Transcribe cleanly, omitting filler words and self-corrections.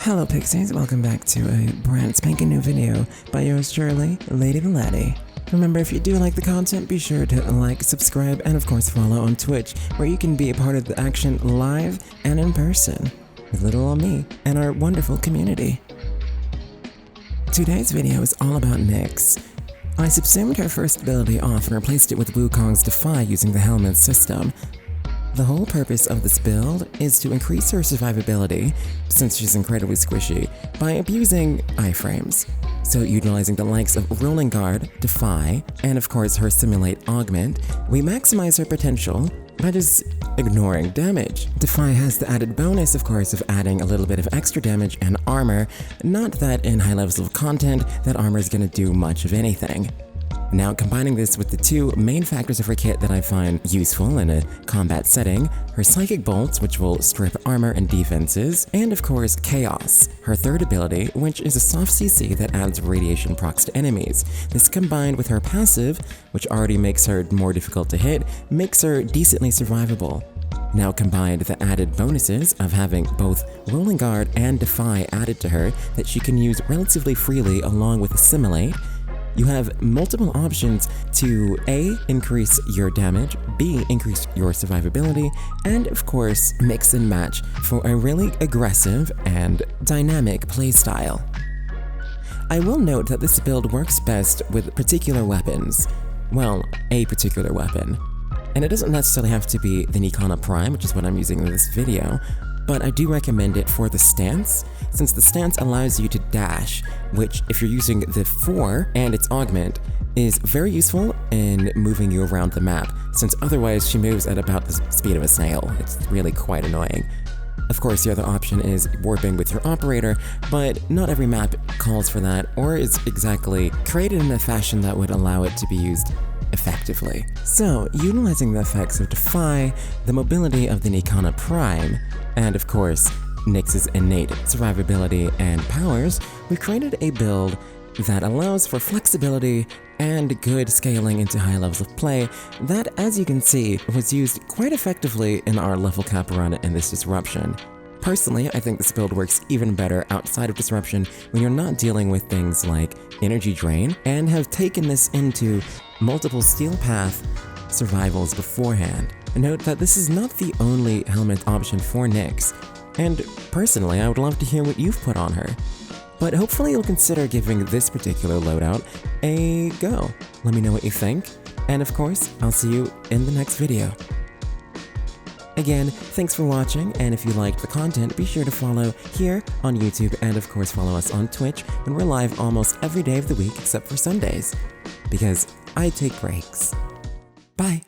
Hello Pixies, welcome back to a brand spanking new video by yours truly, Lady the Laddie. Remember, if you do like the content, be sure to like, subscribe, and of course follow on Twitch, where you can be a part of the action live and in person, with little old me and our wonderful community. Today's video is all about Nyx. I subsumed her first ability off and replaced it with Wukong's Defy using the helmet system. The whole purpose of this build is to increase her survivability, since she's incredibly squishy, by abusing iframes. So utilizing the likes of Rolling Guard, Defy, and of course her Simulate Augment, we maximize her potential by just ignoring damage. Defy has the added bonus, of course, of adding a little bit of extra damage and armor, not that in high levels of content that armor is going to do much of anything. Now, combining this with the two main factors of her kit that I find useful in a combat setting, her Psychic Bolts, which will strip armor and defenses, and of course Chaos, her third ability, which is a soft CC that adds radiation procs to enemies. This combined with her passive, which already makes her more difficult to hit, makes her decently survivable. Now combined the added bonuses of having both Rolling Guard and Defy added to her that she can use relatively freely along with Assimilate, you have multiple options to A. increase your damage, B. increase your survivability, and of course mix and match for a really aggressive and dynamic playstyle. I will note that this build works best with particular weapons. Well, a particular weapon. And it doesn't necessarily have to be the Nikana Prime, which is what I'm using in this video, but I do recommend it for the stance, since the stance allows you to dash, which, if you're using the 4 and its augment, is very useful in moving you around the map, since otherwise she moves at about the speed of a snail. It's really quite annoying. Of course, the other option is warping with your operator, but not every map calls for that, or is exactly created in a fashion that would allow it to be used effectively. So, utilizing the effects of Defy, the mobility of the Nikana Prime, and of course, Nyx's innate survivability and powers, we created a build that allows for flexibility and good scaling into high levels of play that, as you can see, was used quite effectively in our level cap run in this disruption. Personally, I think this build works even better outside of disruption when you're not dealing with things like energy drain, and have taken this into multiple steel path survivals beforehand. Note that this is not the only helmet option for Nyx, and personally I would love to hear what you've put on her. But hopefully you'll consider giving this particular loadout a go. Let me know what you think, and of course, I'll see you in the next video. Again, thanks for watching, and if you liked the content, be sure to follow here on YouTube, and of course follow us on Twitch when we're live almost every day of the week except for Sundays, because I take breaks. Bye!